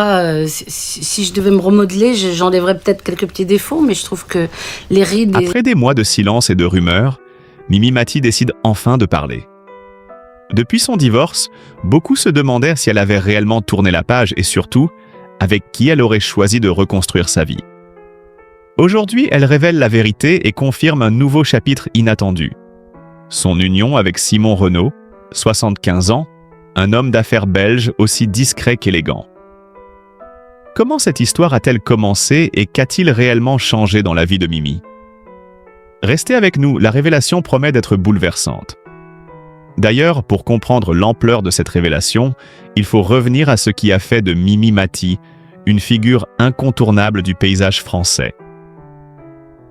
Si je devais me remodeler, j'enlèverais peut-être quelques petits défauts, mais je trouve que les rides... Après des mois de silence et de rumeurs, Mimi Mati décide enfin de parler. Depuis son divorce, beaucoup se demandèrent si elle avait réellement tourné la page et surtout, avec qui elle aurait choisi de reconstruire sa vie. Aujourd'hui, elle révèle la vérité et confirme un nouveau chapitre inattendu. Son union avec Simon Renaud, 75 ans, un homme d'affaires belge aussi discret qu'élégant. Comment cette histoire a-t-elle commencé et qu'a-t-il réellement changé dans la vie de Mimi? Restez avec nous, la révélation promet d'être bouleversante. D'ailleurs, pour comprendre l'ampleur de cette révélation, il faut revenir à ce qui a fait de Mimi Mati une figure incontournable du paysage français.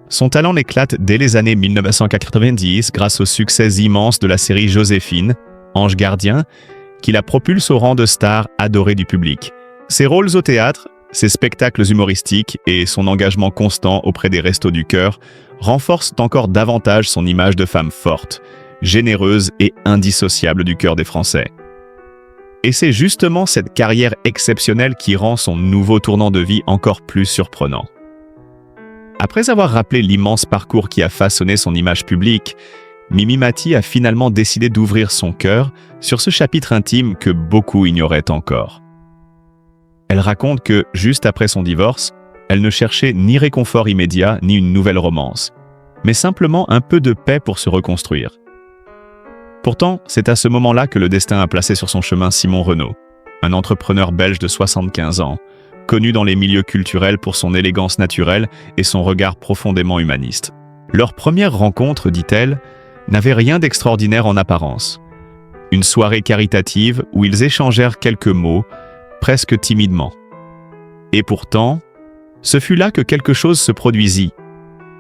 Son talent éclate dès les années 1990 grâce au succès immense de la série Joséphine, Ange gardien, qui la propulse au rang de star adorée du public. Ses rôles au théâtre, ses spectacles humoristiques et son engagement constant auprès des Restos du Cœur renforcent encore davantage son image de femme forte, généreuse et indissociable du cœur des Français. Et c'est justement cette carrière exceptionnelle qui rend son nouveau tournant de vie encore plus surprenant. Après avoir rappelé l'immense parcours qui a façonné son image publique, Mimi Mati a finalement décidé d'ouvrir son cœur sur ce chapitre intime que beaucoup ignoraient encore. Elle raconte que, juste après son divorce, elle ne cherchait ni réconfort immédiat ni une nouvelle romance, mais simplement un peu de paix pour se reconstruire. Pourtant, c'est à ce moment-là que le destin a placé sur son chemin Simon Renaud, un entrepreneur belge de 75 ans, connu dans les milieux culturels pour son élégance naturelle et son regard profondément humaniste. Leur première rencontre, dit-elle, n'avait rien d'extraordinaire en apparence. Une soirée caritative où ils échangèrent quelques mots, presque timidement. Et pourtant, ce fut là que quelque chose se produisit,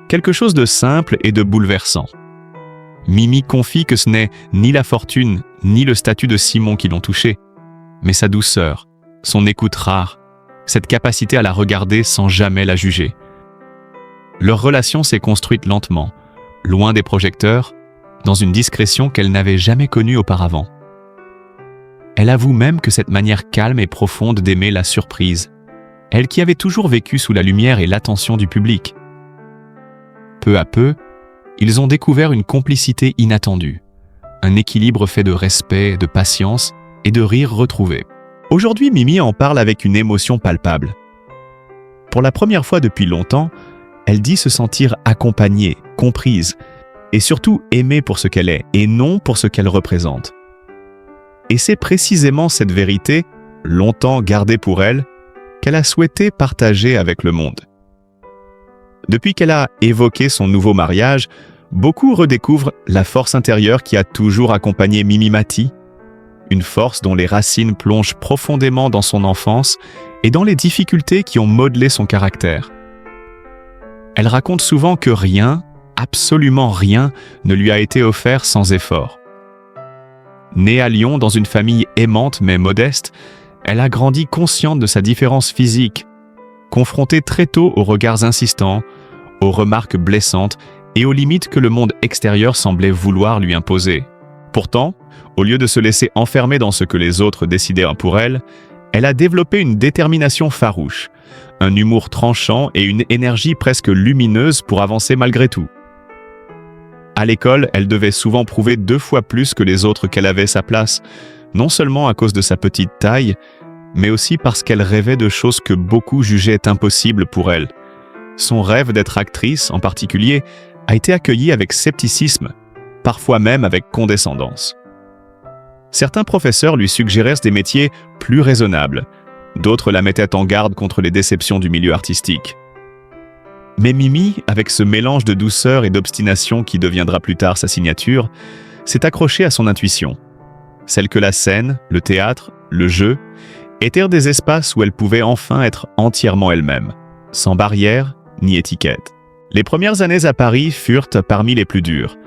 quelque chose de simple et de bouleversant. Mimi confie que ce n'est ni la fortune ni le statut de Simon qui l'ont touché, mais sa douceur, son écoute rare, cette capacité à la regarder sans jamais la juger. Leur relation s'est construite lentement, loin des projecteurs, dans une discrétion qu'elle n'avait jamais connue auparavant. Elle avoue même que cette manière calme et profonde d'aimer la surprise, elle qui avait toujours vécu sous la lumière et l'attention du public. Peu à peu, ils ont découvert une complicité inattendue, un équilibre fait de respect, de patience et de rire retrouvé. Aujourd'hui, Mimi en parle avec une émotion palpable. Pour la première fois depuis longtemps, elle dit se sentir accompagnée, comprise, et surtout aimée pour ce qu'elle est, et non pour ce qu'elle représente. Et c'est précisément cette vérité, longtemps gardée pour elle, qu'elle a souhaité partager avec le monde. Depuis qu'elle a évoqué son nouveau mariage, beaucoup redécouvrent la force intérieure qui a toujours accompagné Mimi Mati, une force dont les racines plongent profondément dans son enfance et dans les difficultés qui ont modelé son caractère. Elle raconte souvent que rien, absolument rien, ne lui a été offert sans effort. Née à Lyon dans une famille aimante mais modeste, elle a grandi consciente de sa différence physique, confrontée très tôt aux regards insistants, aux remarques blessantes et aux limites que le monde extérieur semblait vouloir lui imposer. Pourtant, au lieu de se laisser enfermer dans ce que les autres décidaient pour elle, elle a développé une détermination farouche, un humour tranchant et une énergie presque lumineuse pour avancer malgré tout. À l'école, elle devait souvent prouver 2 fois plus que les autres qu'elle avait sa place, non seulement à cause de sa petite taille, mais aussi parce qu'elle rêvait de choses que beaucoup jugeaient impossibles pour elle. Son rêve d'être actrice, en particulier, a été accueilli avec scepticisme, parfois même avec condescendance. Certains professeurs lui suggérèrent des métiers plus raisonnables, d'autres la mettaient en garde contre les déceptions du milieu artistique. Mais Mimi, avec ce mélange de douceur et d'obstination qui deviendra plus tard sa signature, s'est accrochée à son intuition, celle que la scène, le théâtre, le jeu, étaient des espaces où elle pouvait enfin être entièrement elle-même, sans barrière ni étiquette. Les premières années à Paris furent parmi les plus dures.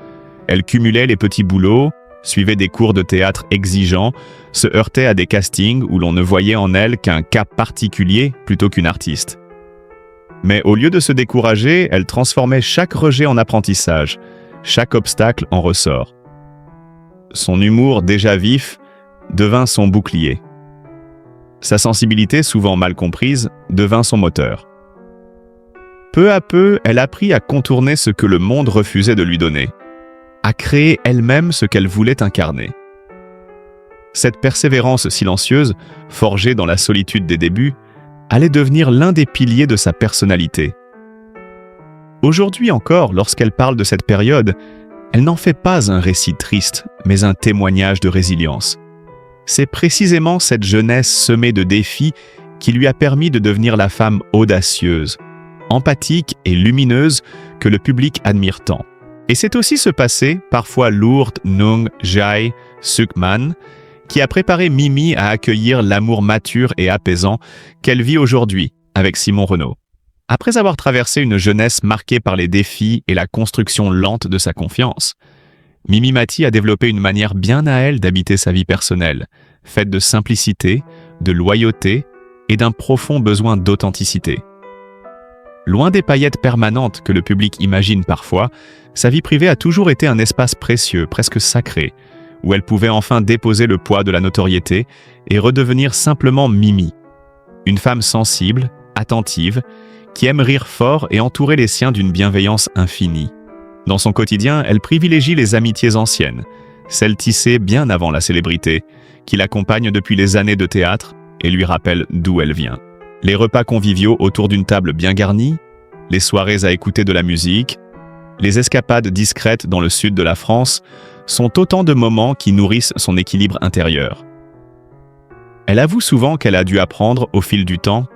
Elle cumulait les petits boulots, suivait des cours de théâtre exigeants, se heurtait à des castings où l'on ne voyait en elle qu'un cas particulier plutôt qu'une artiste. Mais au lieu de se décourager, elle transformait chaque rejet en apprentissage, chaque obstacle en ressort. Son humour déjà vif devint son bouclier. Sa sensibilité, souvent mal comprise, devint son moteur. Peu à peu, elle apprit à contourner ce que le monde refusait de lui donner, à créer elle-même ce qu'elle voulait incarner. Cette persévérance silencieuse, forgée dans la solitude des débuts, allait devenir l'un des piliers de sa personnalité. Aujourd'hui encore, lorsqu'elle parle de cette période, elle n'en fait pas un récit triste, mais un témoignage de résilience. C'est précisément cette jeunesse semée de défis qui lui a permis de devenir la femme audacieuse, empathique et lumineuse que le public admire tant. Et c'est aussi ce passé, parfois lourd, Nung, Jai, Sukman, qui a préparé Mimi à accueillir l'amour mature et apaisant qu'elle vit aujourd'hui avec Simon Renaud. Après avoir traversé une jeunesse marquée par les défis et la construction lente de sa confiance, Mimi Mati a développé une manière bien à elle d'habiter sa vie personnelle, faite de simplicité, de loyauté et d'un profond besoin d'authenticité. Loin des paillettes permanentes que le public imagine parfois, sa vie privée a toujours été un espace précieux, presque sacré, où elle pouvait enfin déposer le poids de la notoriété et redevenir simplement Mimi. Une femme sensible, attentive, qui aime rire fort et entourer les siens d'une bienveillance infinie. Dans son quotidien, elle privilégie les amitiés anciennes, celles tissées bien avant la célébrité, qui l'accompagnent depuis les années de théâtre et lui rappellent d'où elle vient. Les repas conviviaux autour d'une table bien garnie, les soirées à écouter de la musique, les escapades discrètes dans le sud de la France sont autant de moments qui nourrissent son équilibre intérieur. Elle avoue souvent qu'elle a dû apprendre, au fil du temps,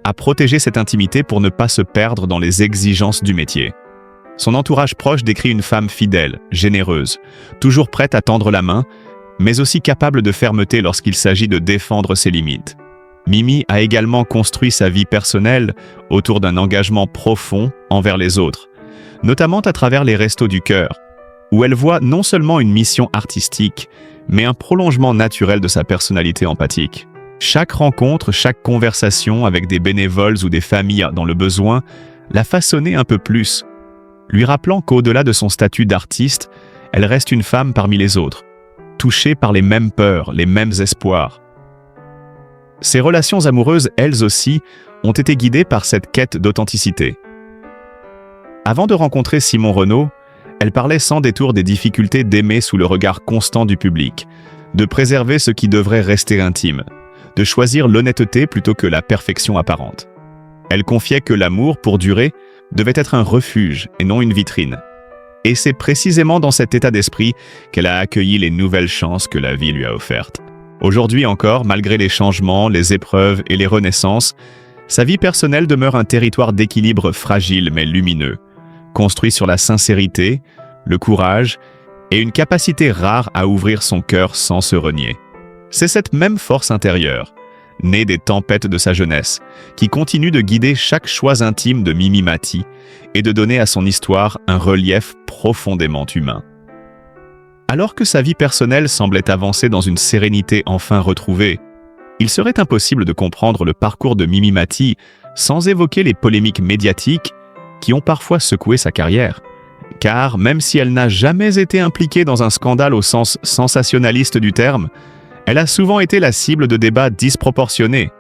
à protéger cette intimité pour ne pas se perdre dans les exigences du métier. Son entourage proche décrit une femme fidèle, généreuse, toujours prête à tendre la main, mais aussi capable de fermeté lorsqu'il s'agit de défendre ses limites. Mimi a également construit sa vie personnelle autour d'un engagement profond envers les autres, notamment à travers les Restos du Cœur, où elle voit non seulement une mission artistique, mais un prolongement naturel de sa personnalité empathique. Chaque rencontre, chaque conversation avec des bénévoles ou des familles dans le besoin l'a façonné un peu plus, lui rappelant qu'au-delà de son statut d'artiste, elle reste une femme parmi les autres, touchée par les mêmes peurs, les mêmes espoirs. Ses relations amoureuses, elles aussi, ont été guidées par cette quête d'authenticité. Avant de rencontrer Simon Renaud, elle parlait sans détour des difficultés d'aimer sous le regard constant du public, de préserver ce qui devrait rester intime, de choisir l'honnêteté plutôt que la perfection apparente. Elle confiait que l'amour, pour durer, devait être un refuge et non une vitrine. Et c'est précisément dans cet état d'esprit qu'elle a accueilli les nouvelles chances que la vie lui a offertes. Aujourd'hui encore, malgré les changements, les épreuves et les renaissances, sa vie personnelle demeure un territoire d'équilibre fragile mais lumineux, construit sur la sincérité, le courage et une capacité rare à ouvrir son cœur sans se renier. C'est cette même force intérieure, née des tempêtes de sa jeunesse, qui continue de guider chaque choix intime de Mimi Mati et de donner à son histoire un relief profondément humain. Alors que sa vie personnelle semblait avancer dans une sérénité enfin retrouvée, il serait impossible de comprendre le parcours de Mimi Mati sans évoquer les polémiques médiatiques qui ont parfois secoué sa carrière. Car même si elle n'a jamais été impliquée dans un scandale au sens sensationnaliste du terme, elle a souvent été la cible de débats disproportionnés,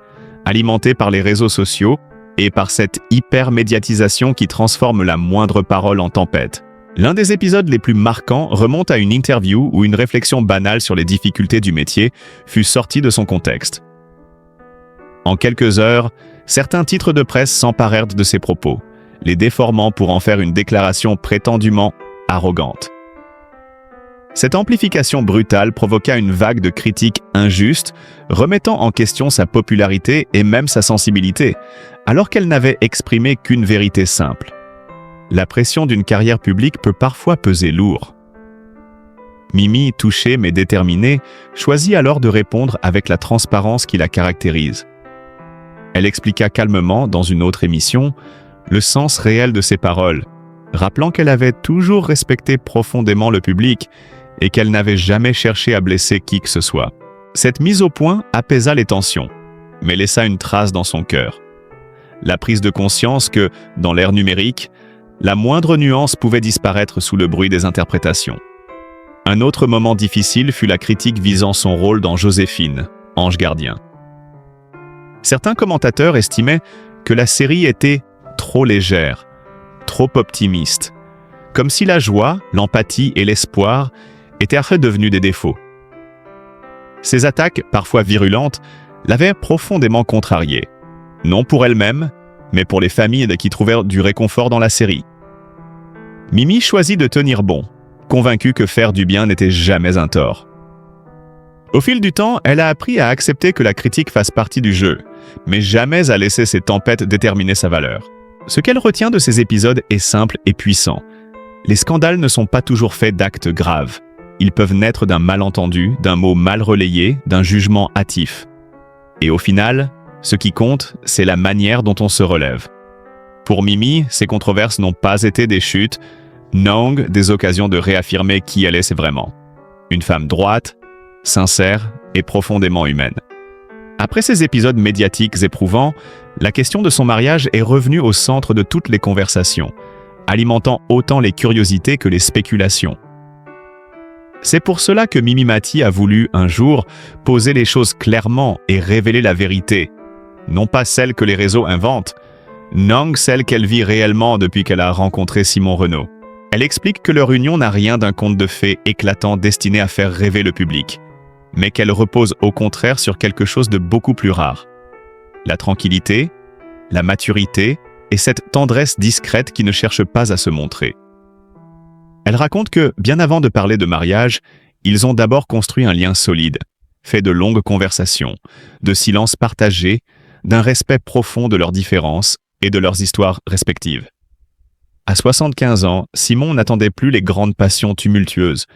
alimentés par les réseaux sociaux et par cette hyper-médiatisation qui transforme la moindre parole en tempête. L'un des épisodes les plus marquants remonte à une interview où une réflexion banale sur les difficultés du métier fut sortie de son contexte. En quelques heures, certains titres de presse s'emparèrent de ses propos, les déformant pour en faire une déclaration prétendument arrogante. Cette amplification brutale provoqua une vague de critiques injustes, remettant en question sa popularité et même sa sensibilité, alors qu'elle n'avait exprimé qu'une vérité simple. La pression d'une carrière publique peut parfois peser lourd. Mimi, touchée mais déterminée, choisit alors de répondre avec la transparence qui la caractérise. Elle expliqua calmement, dans une autre émission, le sens réel de ses paroles, rappelant qu'elle avait toujours respecté profondément le public et qu'elle n'avait jamais cherché à blesser qui que ce soit. Cette mise au point apaisa les tensions, mais laissa une trace dans son cœur. La prise de conscience que, dans l'ère numérique, la moindre nuance pouvait disparaître sous le bruit des interprétations. Un autre moment difficile fut la critique visant son rôle dans Joséphine, Ange gardien. Certains commentateurs estimaient que la série était trop légère, trop optimiste, comme si la joie, l'empathie et l'espoir étaient après devenus des défauts. Ces attaques, parfois virulentes, l'avaient profondément contrariée, non pour elle-même, mais pour les familles qui trouvèrent du réconfort dans la série. Mimi choisit de tenir bon, convaincue que faire du bien n'était jamais un tort. Au fil du temps, elle a appris à accepter que la critique fasse partie du jeu, mais jamais à laisser ses tempêtes déterminer sa valeur. Ce qu'elle retient de ces épisodes est simple et puissant. Les scandales ne sont pas toujours faits d'actes graves. Ils peuvent naître d'un malentendu, d'un mot mal relayé, d'un jugement hâtif. Et au final, ce qui compte, c'est la manière dont on se relève. Pour Mimi, ces controverses n'ont pas été des chutes, non des occasions de réaffirmer qui elle est vraiment. Une femme droite, sincère et profondément humaine. Après ces épisodes médiatiques éprouvants, la question de son mariage est revenue au centre de toutes les conversations, alimentant autant les curiosités que les spéculations. C'est pour cela que Mimi Mati a voulu, un jour, poser les choses clairement et révéler la vérité. Non pas celle que les réseaux inventent, non celle qu'elle vit réellement depuis qu'elle a rencontré Simon Renaud. Elle explique que leur union n'a rien d'un conte de fées éclatant destiné à faire rêver le public, mais qu'elle repose au contraire sur quelque chose de beaucoup plus rare. La tranquillité, la maturité et cette tendresse discrète qui ne cherche pas à se montrer. Elle raconte que, bien avant de parler de mariage, ils ont d'abord construit un lien solide, fait de longues conversations, de silences partagés, d'un respect profond de leurs différences et de leurs histoires respectives. À 75 ans, Simon n'attendait plus les grandes passions tumultueuses,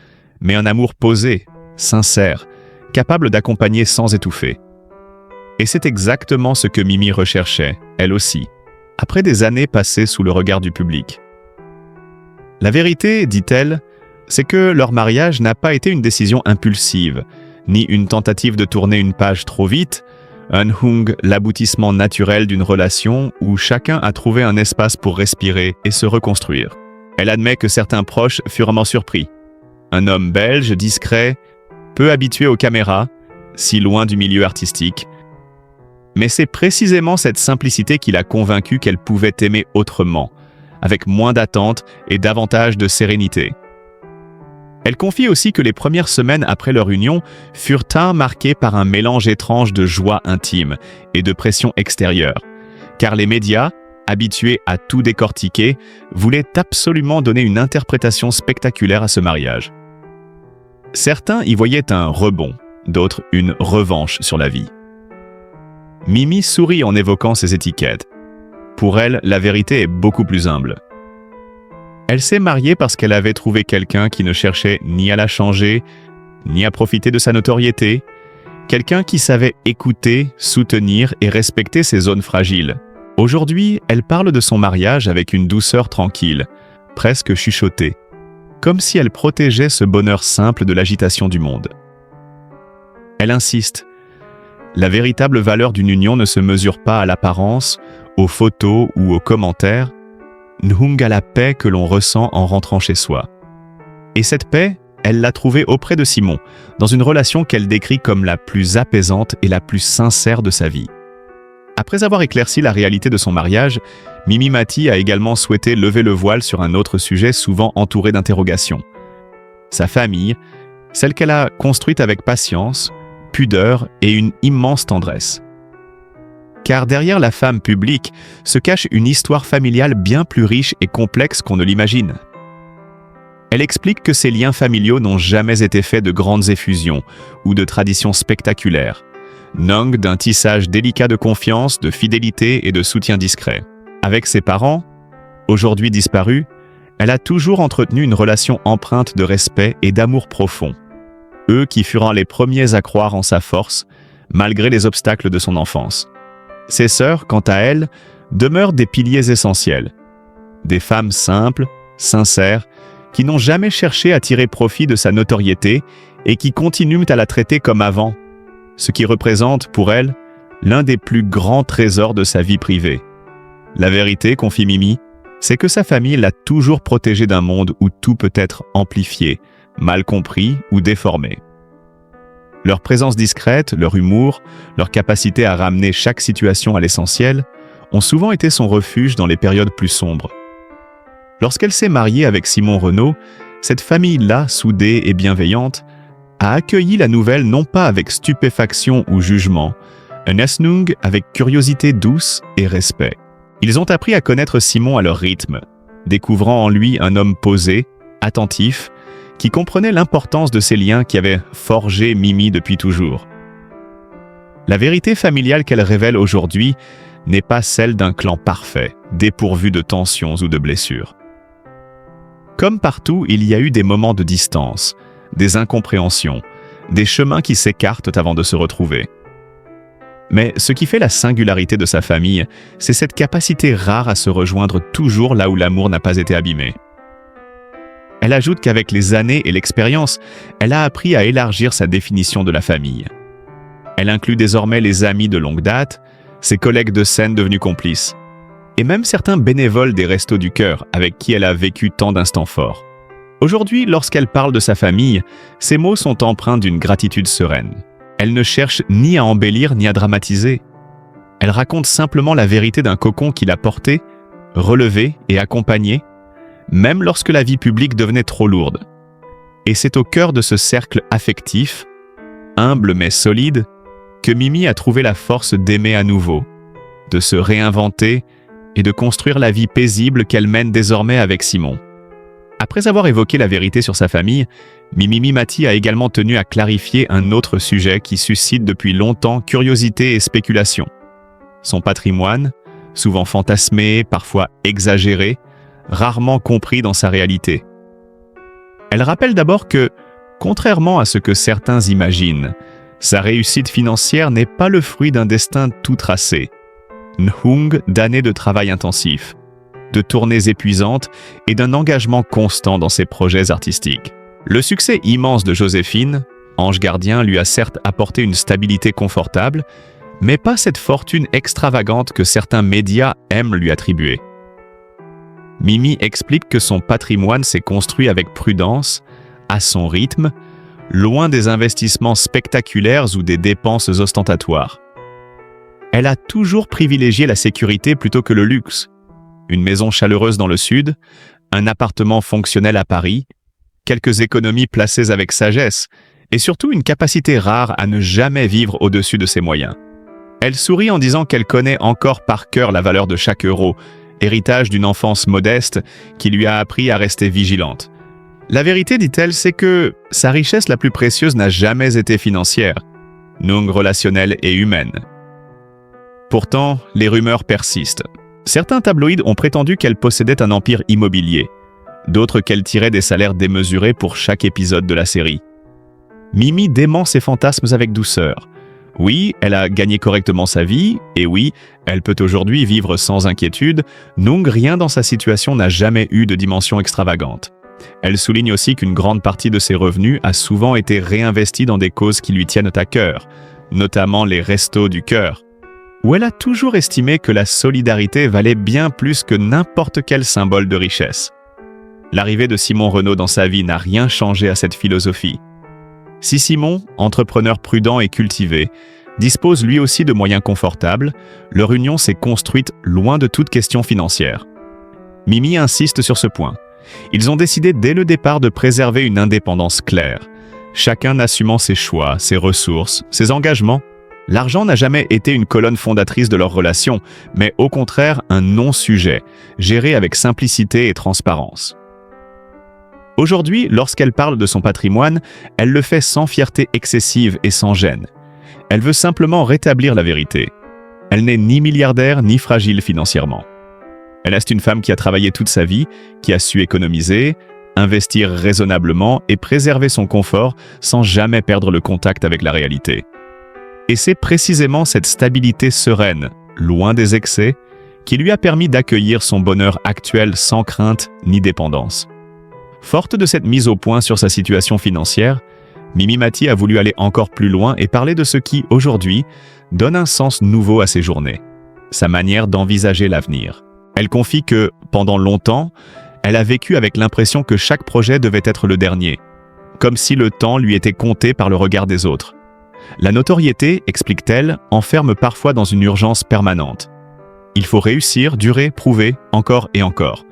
mais un amour posé, sincère, capable d'accompagner sans étouffer. Et c'est exactement ce que Mimi recherchait, elle aussi, après des années passées sous le regard du public. La vérité, dit-elle, c'est que leur mariage n'a pas été une décision impulsive, ni une tentative de tourner une page trop vite, un hung, l'aboutissement naturel d'une relation où chacun a trouvé un espace pour respirer et se reconstruire. Elle admet que certains proches furent vraiment surpris. Un homme belge, discret, peu habitué aux caméras, si loin du milieu artistique. Mais c'est précisément cette simplicité qui l'a convaincue qu'elle pouvait aimer autrement, avec moins d'attentes et davantage de sérénité. Elle confie aussi que les premières semaines après leur union furent marquées par un mélange étrange de joie intime et de pression extérieure, car les médias, habitués à tout décortiquer, voulaient absolument donner une interprétation spectaculaire à ce mariage. Certains y voyaient un rebond, d'autres une revanche sur la vie. Mimi sourit en évoquant ces étiquettes. Pour elle, la vérité est beaucoup plus humble. Elle s'est mariée parce qu'elle avait trouvé quelqu'un qui ne cherchait ni à la changer, ni à profiter de sa notoriété, quelqu'un qui savait écouter, soutenir et respecter ses zones fragiles. Aujourd'hui, elle parle de son mariage avec une douceur tranquille, presque chuchotée, comme si elle protégeait ce bonheur simple de l'agitation du monde. Elle insiste. La véritable valeur d'une union ne se mesure pas à l'apparence, aux photos ou aux commentaires, nhung à la paix que l'on ressent en rentrant chez soi. Et cette paix, elle l'a trouvée auprès de Simon, dans une relation qu'elle décrit comme la plus apaisante et la plus sincère de sa vie. Après avoir éclairci la réalité de son mariage, Mimi Mati a également souhaité lever le voile sur un autre sujet souvent entouré d'interrogations. Sa famille, celle qu'elle a construite avec patience, pudeur et une immense tendresse. Car derrière la femme publique se cache une histoire familiale bien plus riche et complexe qu'on ne l'imagine. Elle explique que ces liens familiaux n'ont jamais été faits de grandes effusions ou de traditions spectaculaires, non d'un tissage délicat de confiance, de fidélité et de soutien discret. Avec ses parents, aujourd'hui disparus, elle a toujours entretenu une relation empreinte de respect et d'amour profond. Eux qui furent les premiers à croire en sa force, malgré les obstacles de son enfance. Ses sœurs, quant à elles, demeurent des piliers essentiels. Des femmes simples, sincères, qui n'ont jamais cherché à tirer profit de sa notoriété et qui continuent à la traiter comme avant, ce qui représente, pour elle, l'un des plus grands trésors de sa vie privée. La vérité, confie Mimi, c'est que sa famille l'a toujours protégée d'un monde où tout peut être amplifié, mal compris ou déformé. Leur présence discrète, leur humour, leur capacité à ramener chaque situation à l'essentiel ont souvent été son refuge dans les périodes plus sombres. Lorsqu'elle s'est mariée avec Simon Renaud, cette famille-là, soudée et bienveillante, a accueilli la nouvelle non pas avec stupéfaction ou jugement, un Asnung avec curiosité douce et respect. Ils ont appris à connaître Simon à leur rythme, découvrant en lui un homme posé, attentif, qui comprenait l'importance de ces liens qui avaient forgé Mimi depuis toujours. La vérité familiale qu'elle révèle aujourd'hui n'est pas celle d'un clan parfait, dépourvu de tensions ou de blessures. Comme partout, il y a eu des moments de distance, des incompréhensions, des chemins qui s'écartent avant de se retrouver. Mais ce qui fait la singularité de sa famille, c'est cette capacité rare à se rejoindre toujours là où l'amour n'a pas été abîmé. Elle ajoute qu'avec les années et l'expérience, elle a appris à élargir sa définition de la famille. Elle inclut désormais les amis de longue date, ses collègues de scène devenus complices, et même certains bénévoles des Restos du Cœur avec qui elle a vécu tant d'instants forts. Aujourd'hui, lorsqu'elle parle de sa famille, ses mots sont empreints d'une gratitude sereine. Elle ne cherche ni à embellir ni à dramatiser. Elle raconte simplement la vérité d'un cocon qui l'a porté, relevé et accompagné, même lorsque la vie publique devenait trop lourde. Et c'est au cœur de ce cercle affectif, humble mais solide, que Mimi a trouvé la force d'aimer à nouveau, de se réinventer et de construire la vie paisible qu'elle mène désormais avec Simon. Après avoir évoqué la vérité sur sa famille, Mimi Mati a également tenu à clarifier un autre sujet qui suscite depuis longtemps curiosité et spéculation. Son patrimoine, souvent fantasmé, parfois exagéré, rarement compris dans sa réalité. Elle rappelle d'abord que, contrairement à ce que certains imaginent, sa réussite financière n'est pas le fruit d'un destin tout tracé. Nhung d'années de travail intensif, de tournées épuisantes et d'un engagement constant dans ses projets artistiques. Le succès immense de Joséphine, ange gardien, lui a certes apporté une stabilité confortable, mais pas cette fortune extravagante que certains médias aiment lui attribuer. Mimi explique que son patrimoine s'est construit avec prudence, à son rythme, loin des investissements spectaculaires ou des dépenses ostentatoires. Elle a toujours privilégié la sécurité plutôt que le luxe. Une maison chaleureuse dans le sud, un appartement fonctionnel à Paris, quelques économies placées avec sagesse, et surtout une capacité rare à ne jamais vivre au-dessus de ses moyens. Elle sourit en disant qu'elle connaît encore par cœur la valeur de chaque euro, héritage d'une enfance modeste qui lui a appris à rester vigilante. La vérité, dit-elle, c'est que sa richesse la plus précieuse n'a jamais été financière, non relationnelle et humaine. Pourtant, les rumeurs persistent. Certains tabloïds ont prétendu qu'elle possédait un empire immobilier, d'autres qu'elle tirait des salaires démesurés pour chaque épisode de la série. Mimi dément ses fantasmes avec douceur. Oui, elle a gagné correctement sa vie, et oui, elle peut aujourd'hui vivre sans inquiétude, non rien dans sa situation n'a jamais eu de dimension extravagante. Elle souligne aussi qu'une grande partie de ses revenus a souvent été réinvestie dans des causes qui lui tiennent à cœur, notamment les Restos du Cœur, où elle a toujours estimé que la solidarité valait bien plus que n'importe quel symbole de richesse. L'arrivée de Simon Renaud dans sa vie n'a rien changé à cette philosophie. Si Simon, entrepreneur prudent et cultivé, dispose lui aussi de moyens confortables, leur union s'est construite loin de toute question financière. Mimi insiste sur ce point. Ils ont décidé dès le départ de préserver une indépendance claire, chacun assumant ses choix, ses ressources, ses engagements. L'argent n'a jamais été une colonne fondatrice de leur relation, mais au contraire un non-sujet, géré avec simplicité et transparence. Aujourd'hui, lorsqu'elle parle de son patrimoine, elle le fait sans fierté excessive et sans gêne. Elle veut simplement rétablir la vérité. Elle n'est ni milliardaire ni fragile financièrement. Elle est une femme qui a travaillé toute sa vie, qui a su économiser, investir raisonnablement et préserver son confort sans jamais perdre le contact avec la réalité. Et c'est précisément cette stabilité sereine, loin des excès, qui lui a permis d'accueillir son bonheur actuel sans crainte ni dépendance. Forte de cette mise au point sur sa situation financière, Mimi Mati a voulu aller encore plus loin et parler de ce qui, aujourd'hui, donne un sens nouveau à ses journées, sa manière d'envisager l'avenir. Elle confie que, pendant longtemps, elle a vécu avec l'impression que chaque projet devait être le dernier, comme si le temps lui était compté par le regard des autres. La notoriété, explique-t-elle, enferme parfois dans une urgence permanente. Il faut réussir, durer, prouver, encore et encore.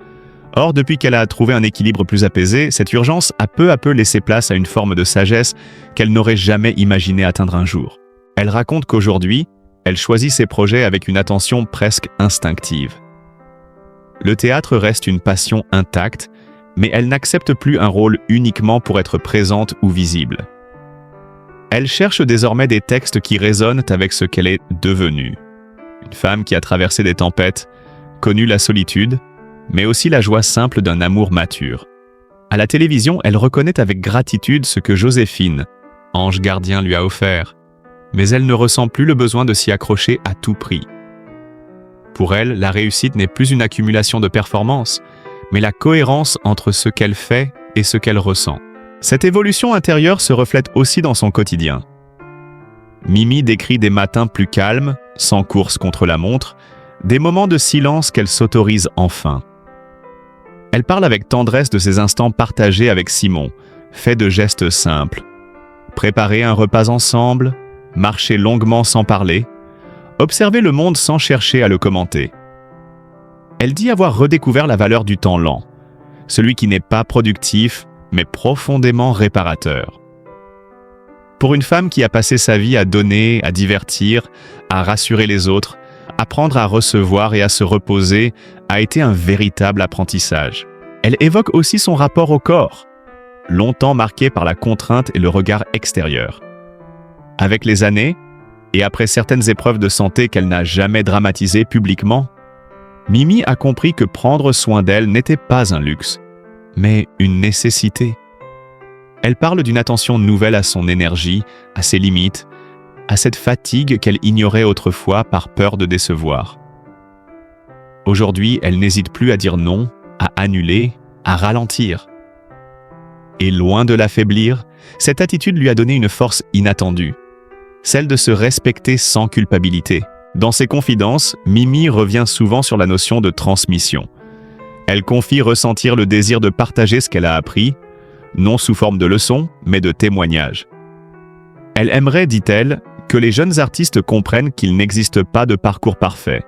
Or, depuis qu'elle a trouvé un équilibre plus apaisé, cette urgence a peu à peu laissé place à une forme de sagesse qu'elle n'aurait jamais imaginé atteindre un jour. Elle raconte qu'aujourd'hui, elle choisit ses projets avec une attention presque instinctive. Le théâtre reste une passion intacte, mais elle n'accepte plus un rôle uniquement pour être présente ou visible. Elle cherche désormais des textes qui résonnent avec ce qu'elle est devenue. Une femme qui a traversé des tempêtes, connu la solitude, mais aussi la joie simple d'un amour mature. À la télévision, elle reconnaît avec gratitude ce que Joséphine, ange gardien, lui a offert, mais elle ne ressent plus le besoin de s'y accrocher à tout prix. Pour elle, la réussite n'est plus une accumulation de performances, mais la cohérence entre ce qu'elle fait et ce qu'elle ressent. Cette évolution intérieure se reflète aussi dans son quotidien. Mimi décrit des matins plus calmes, sans course contre la montre, des moments de silence qu'elle s'autorise enfin. Elle parle avec tendresse de ces instants partagés avec Simon, faits de gestes simples. Préparer un repas ensemble, marcher longuement sans parler, observer le monde sans chercher à le commenter. Elle dit avoir redécouvert la valeur du temps lent, celui qui n'est pas productif, mais profondément réparateur. Pour une femme qui a passé sa vie à donner, à divertir, à rassurer les autres, apprendre à recevoir et à se reposer a été un véritable apprentissage. Elle évoque aussi son rapport au corps, longtemps marqué par la contrainte et le regard extérieur. Avec les années, et après certaines épreuves de santé qu'elle n'a jamais dramatisées publiquement, Mimi a compris que prendre soin d'elle n'était pas un luxe, mais une nécessité. Elle parle d'une attention nouvelle à son énergie, à ses limites, à cette fatigue qu'elle ignorait autrefois par peur de décevoir. Aujourd'hui, elle n'hésite plus à dire non, à annuler, à ralentir. Et loin de l'affaiblir, cette attitude lui a donné une force inattendue, celle de se respecter sans culpabilité. Dans ses confidences, Mimi revient souvent sur la notion de transmission. Elle confie ressentir le désir de partager ce qu'elle a appris, non sous forme de leçons, mais de témoignages. Elle aimerait, dit-elle, que les jeunes artistes comprennent qu'il n'existe pas de parcours parfait,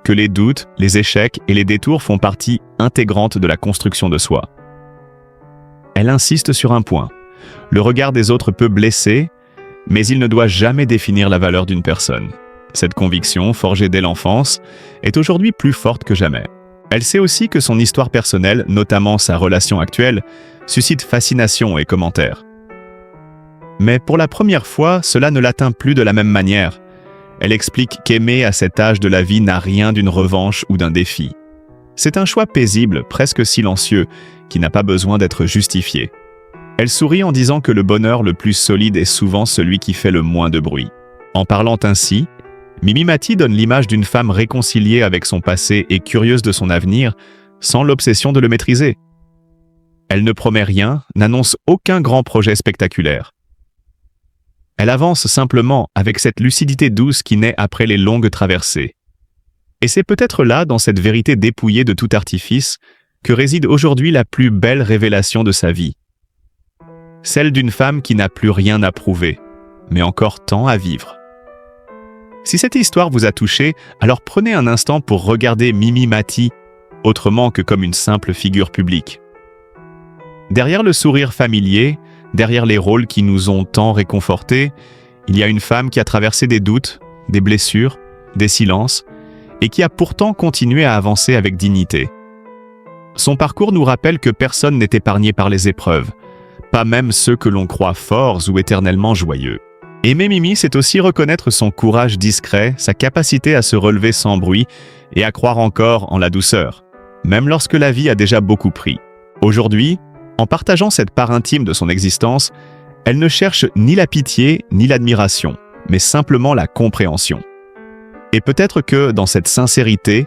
que les doutes, les échecs et les détours font partie intégrante de la construction de soi. Elle insiste sur un point. Le regard des autres peut blesser, mais il ne doit jamais définir la valeur d'une personne. Cette conviction, forgée dès l'enfance, est aujourd'hui plus forte que jamais. Elle sait aussi que son histoire personnelle, notamment sa relation actuelle, suscite fascination et commentaires. Mais pour la première fois, cela ne l'atteint plus de la même manière. Elle explique qu'aimer à cet âge de la vie n'a rien d'une revanche ou d'un défi. C'est un choix paisible, presque silencieux, qui n'a pas besoin d'être justifié. Elle sourit en disant que le bonheur le plus solide est souvent celui qui fait le moins de bruit. En parlant ainsi, Mimi Mati donne l'image d'une femme réconciliée avec son passé et curieuse de son avenir, sans l'obsession de le maîtriser. Elle ne promet rien, n'annonce aucun grand projet spectaculaire. Elle avance simplement avec cette lucidité douce qui naît après les longues traversées. Et c'est peut-être là, dans cette vérité dépouillée de tout artifice, que réside aujourd'hui la plus belle révélation de sa vie. Celle d'une femme qui n'a plus rien à prouver, mais encore tant à vivre. Si cette histoire vous a touché, alors prenez un instant pour regarder Mimi Mati autrement que comme une simple figure publique. Derrière le sourire familier, derrière les rôles qui nous ont tant réconfortés, il y a une femme qui a traversé des doutes, des blessures, des silences, et qui a pourtant continué à avancer avec dignité. Son parcours nous rappelle que personne n'est épargné par les épreuves, pas même ceux que l'on croit forts ou éternellement joyeux. Aimer Mimi, c'est aussi reconnaître son courage discret, sa capacité à se relever sans bruit et à croire encore en la douceur, même lorsque la vie a déjà beaucoup pris. Aujourd'hui, en partageant cette part intime de son existence, elle ne cherche ni la pitié ni l'admiration, mais simplement la compréhension. Et peut-être que, dans cette sincérité,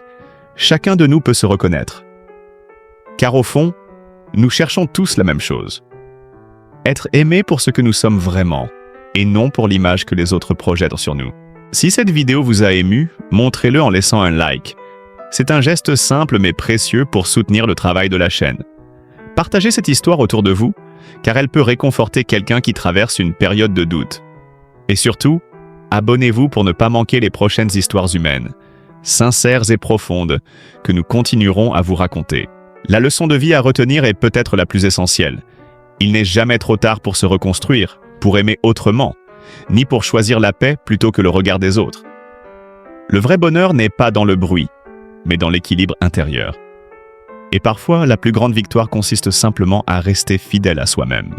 chacun de nous peut se reconnaître. Car au fond, nous cherchons tous la même chose. Être aimés pour ce que nous sommes vraiment, et non pour l'image que les autres projettent sur nous. Si cette vidéo vous a ému, montrez-le en laissant un like. C'est un geste simple mais précieux pour soutenir le travail de la chaîne. Partagez cette histoire autour de vous, car elle peut réconforter quelqu'un qui traverse une période de doute. Et surtout, abonnez-vous pour ne pas manquer les prochaines histoires humaines, sincères et profondes, que nous continuerons à vous raconter. La leçon de vie à retenir est peut-être la plus essentielle. Il n'est jamais trop tard pour se reconstruire, pour aimer autrement, ni pour choisir la paix plutôt que le regard des autres. Le vrai bonheur n'est pas dans le bruit, mais dans l'équilibre intérieur. Et parfois, la plus grande victoire consiste simplement à rester fidèle à soi-même.